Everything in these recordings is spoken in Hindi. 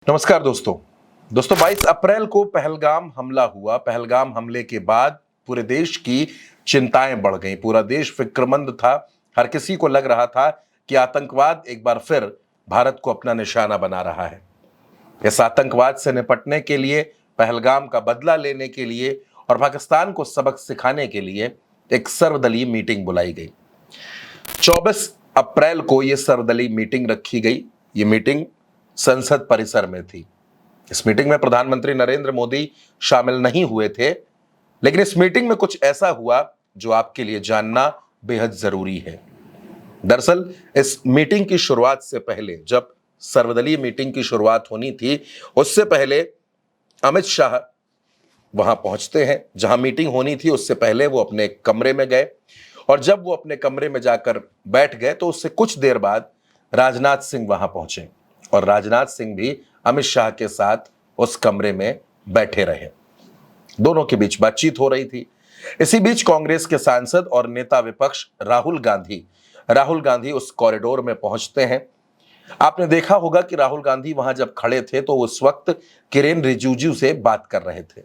नमस्कार दोस्तों। 22 अप्रैल को पहलगाम हमला हुआ। पहलगाम हमले के बाद पूरे देश की चिंताएं बढ़ गईं। पूरा देश फिक्रमंद था। हर किसी को लग रहा था कि आतंकवाद एक बार फिर भारत को अपना निशाना बना रहा है। इस आतंकवाद से निपटने के लिए, पहलगाम का बदला लेने के लिए और पाकिस्तान को सबक सिखाने के लिए एक सर्वदलीय मीटिंग बुलाई गई। 24 अप्रैल को यह सर्वदलीय मीटिंग रखी गई। ये मीटिंग संसद परिसर में थी। इस मीटिंग में प्रधानमंत्री नरेंद्र मोदी शामिल नहीं हुए थे, लेकिन इस मीटिंग में कुछ ऐसा हुआ जो आपके लिए जानना बेहद जरूरी है। दरअसल इस मीटिंग की शुरुआत से पहले, जब सर्वदलीय मीटिंग की शुरुआत होनी थी, उससे पहले अमित शाह वहां पहुंचते हैं। जहां मीटिंग होनी थी उससे पहले वो अपने कमरे में गए, और जब वो अपने कमरे में जाकर बैठ गए तो उससे कुछ देर बाद राजनाथ सिंह वहां पहुंचे, और राजनाथ सिंह भी अमित शाह के साथ उस कमरे में बैठे रहे। दोनों के बीच बातचीत हो रही थी। इसी बीच कांग्रेस के सांसद और नेता विपक्ष राहुल गांधी उस कॉरिडोर में पहुंचते हैं। आपने देखा होगा कि राहुल गांधी वहां जब खड़े थे तो उस वक्त किरेन रिजिजू से बात कर रहे थे।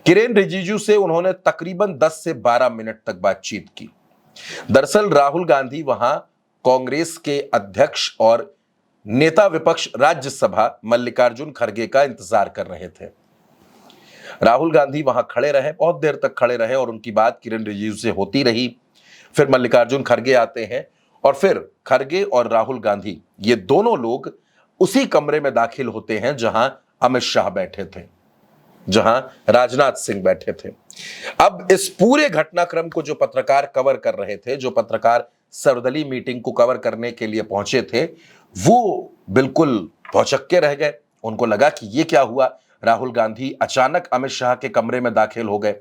किरेन रिजिजू से उन्होंने तकरीबन 10 से 12 मिनट तक बातचीत की। दरअसल राहुल गांधी वहां कांग्रेस के अध्यक्ष और नेता विपक्ष राज्यसभा मल्लिकार्जुन खड़गे का इंतजार कर रहे थे। राहुल गांधी वहां खड़े रहे, बहुत देर तक खड़े रहे, और उनकी बात किरेन रिजिजू से होती रही। फिर मल्लिकार्जुन खड़गे आते हैं, और फिर खड़गे और राहुल गांधी ये दोनों लोग उसी कमरे में दाखिल होते हैं जहां अमित शाह बैठे थे, जहां राजनाथ सिंह बैठे थे। अब इस पूरे घटनाक्रम को जो पत्रकार कवर कर रहे थे, जो पत्रकार सर्वदलीय मीटिंग को कवर करने के लिए पहुंचे थे, वो बिल्कुल भौचक्के रह गए। उनको लगा कि ये क्या हुआ। राहुल गांधी अचानक अमित शाह के कमरे में दाखिल हो गए।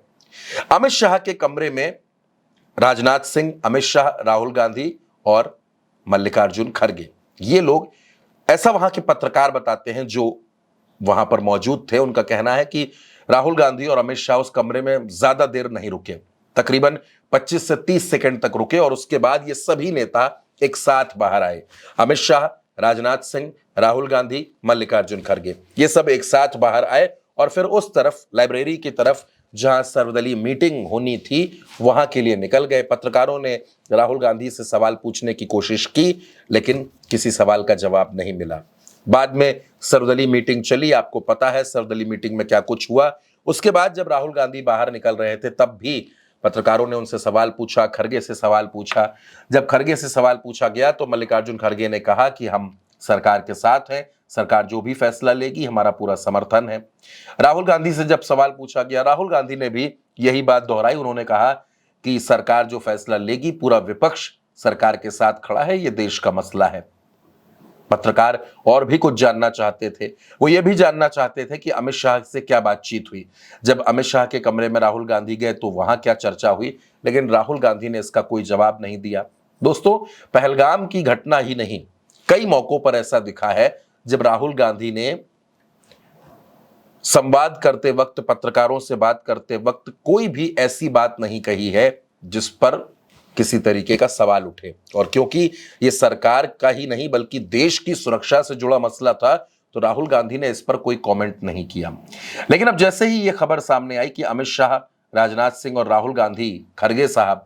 अमित शाह के कमरे में राजनाथ सिंह, अमित शाह, राहुल गांधी और मल्लिकार्जुन खड़गे, ये लोग, ऐसा वहां के पत्रकार बताते हैं जो वहां पर मौजूद थे। उनका कहना है कि राहुल गांधी और अमित शाह उस कमरे में ज्यादा देर नहीं रुके, तकरीबन 25 से 30 सेकंड तक रुके, और उसके बाद ये सभी नेता एक साथ बाहर आए। अमित शाह, राजनाथ सिंह, राहुल गांधी, मल्लिकार्जुन खड़गे, ये सब एक साथ बाहर आए और फिर उस तरफ, लाइब्रेरी की तरफ जहां सर्वदलीय मीटिंग होनी थी, वहां के लिए निकल गए। पत्रकारों ने राहुल गांधी से सवाल पूछने की कोशिश की, लेकिन किसी सवाल का जवाब नहीं मिला। बाद में सर्वदलीय मीटिंग चली। आपको पता है सर्वदलीय मीटिंग में क्या कुछ हुआ। उसके बाद जब राहुल गांधी बाहर निकल रहे थे, तब भी पत्रकारों ने उनसे सवाल पूछा, खड़गे से सवाल पूछा। जब खड़गे से सवाल पूछा गया तो मल्लिकार्जुन खड़गे ने कहा कि हम सरकार के साथ हैं, सरकार जो भी फैसला लेगी हमारा पूरा समर्थन है। राहुल गांधी से जब सवाल पूछा गया, राहुल गांधी ने भी यही बात दोहराई। उन्होंने कहा कि सरकार जो फैसला लेगी, पूरा विपक्ष सरकार के साथ खड़ा है, ये देश का मसला है। पत्रकार और भी कुछ जानना चाहते थे। वो ये भी जानना चाहते थे कि अमित शाह से क्या बातचीत हुई। जब अमित शाह के कमरे में राहुल गांधी गए तो वहां क्या चर्चा हुई, लेकिन राहुल गांधी ने इसका कोई जवाब नहीं दिया। दोस्तों, पहलगाम की घटना ही नहीं, कई मौकों पर ऐसा दिखा है जब राहुल गांधी ने संवाद करते वक्त, पत्रकारों से बात करते वक्त कोई भी ऐसी बात नहीं कही है जिस पर किसी तरीके का सवाल उठे। और क्योंकि ये सरकार का ही नहीं बल्कि देश की सुरक्षा से जुड़ा मसला था, तो राहुल गांधी ने इस पर कोई कमेंट नहीं किया। लेकिन अब जैसे ही ये खबर सामने आई कि अमित शाह, राजनाथ सिंह और राहुल गांधी, खड़गे साहब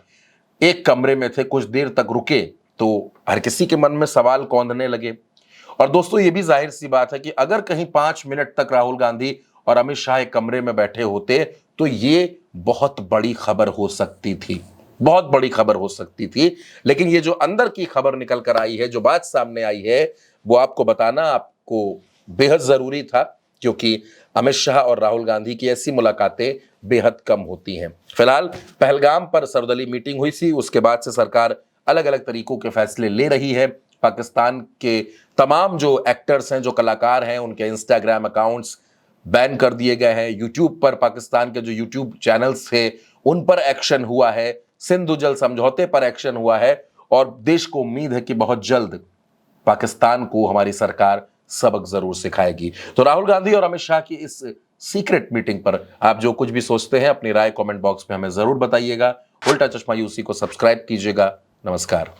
एक कमरे में थे, कुछ देर तक रुके, तो हर किसी के मन में सवाल कौंधने लगे। और दोस्तों, ये भी जाहिर सी बात है कि अगर कहीं 5 मिनट तक राहुल गांधी और अमित शाह एक कमरे में बैठे होते तो ये बहुत बड़ी खबर हो सकती थी, बहुत बड़ी खबर हो सकती थी। लेकिन ये जो अंदर की खबर निकल कर आई है, जो बात सामने आई है, वो आपको बताना आपको बेहद जरूरी था, क्योंकि अमित शाह और राहुल गांधी की ऐसी मुलाकातें बेहद कम होती हैं। फिलहाल पहलगाम पर सर्वदलीय मीटिंग हुई थी, उसके बाद से सरकार अलग अलग तरीकों के फैसले ले रही है। पाकिस्तान के तमाम जो एक्टर्स हैं, जो कलाकार हैं, उनके इंस्टाग्राम अकाउंट्स बैन कर दिए गए हैं। यूट्यूब पर पाकिस्तान के जो यूट्यूब चैनल्स थे उन पर एक्शन हुआ है। सिंधु जल समझौते पर एक्शन हुआ है, और देश को उम्मीद है कि बहुत जल्द पाकिस्तान को हमारी सरकार सबक जरूर सिखाएगी। तो राहुल गांधी और अमित शाह की इस सीक्रेट मीटिंग पर आप जो कुछ भी सोचते हैं, अपनी राय कमेंट बॉक्स में हमें जरूर बताइएगा। उल्टा चश्मा यूसी को सब्सक्राइब कीजिएगा। नमस्कार।